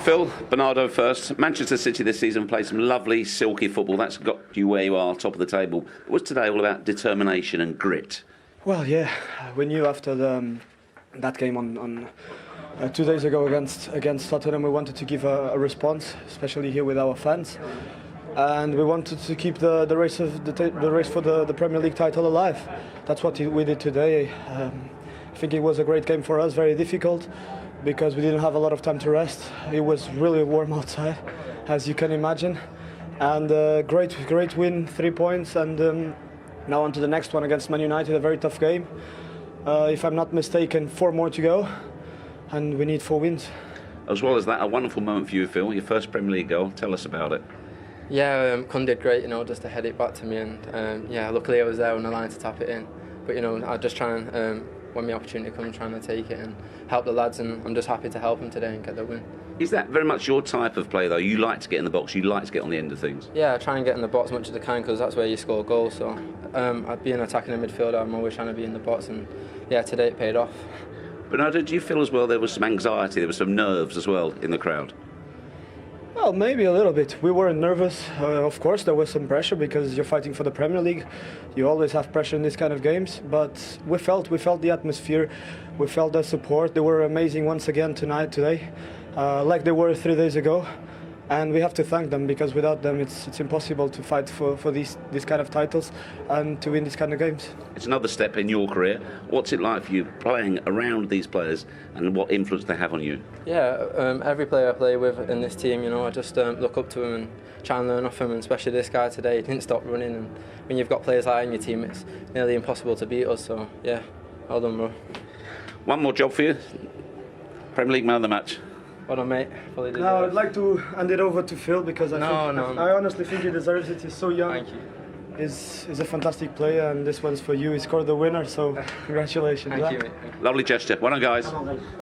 Phil, Bernardo first. Manchester City this season played some lovely, silky football. That's got you where you are, top of the table. Was today all about determination and grit? Well, yeah, we knew after that game on 2 days ago against Tottenham, we wanted to give a response, especially here with our fans, and we wanted to keep the race for the Premier League title alive. That's what we did today. I think it was a great game for us, very difficult, because we didn't have a lot of time to rest. It was really warm outside, as you can imagine, and great win, 3 points, and now on to the next one against Man United, a very tough game. If I'm not mistaken, 4 more to go, and we need 4 wins. As well as that, a wonderful moment for you, Phil, your first Premier League goal. Tell us about it. Yeah, Kun did great, just to head it back to me, and luckily I was there on the line to tap it in. But I just try and when the opportunity comes, trying to take it and help the lads, and I'm just happy to help them today and get the win. Is that very much your type of play, though? You like to get in the box, you like to get on the end of things? Yeah, I try and get in the box as much as I can, because that's where you score goals. So I'd be an attacking midfielder, I'm always trying to be in the box, and yeah, today it paid off. Bernardo, do you feel as well there was some anxiety, there was some nerves as well in the crowd? Well, maybe a little bit. We weren't nervous. Of course, there was some pressure because you're fighting for the Premier League. You always have pressure in these kind of games. But we felt the atmosphere. We felt the support. They were amazing once again today, like they were 3 days ago. And we have to thank them, because without them, it's impossible to fight for these kind of titles and to win these kind of games. It's another step in your career. What's it like for you playing around these players and what influence they have on you? Yeah, every player I play with in this team, I just look up to them and try and learn off them, and especially this guy today, he didn't stop running, and when you've got players like that in your team, it's nearly impossible to beat us, so yeah, well done, bro. One more job for you, Premier League man of the match. Well done, mate. Fully deserved. Now I'd like to hand it over to Phil, because I honestly think he deserves it. He's so young. Thank you. He's a fantastic player, and this one's for you. He scored the winner, so congratulations. Thank you, mate. Lovely gesture. Well done, guys.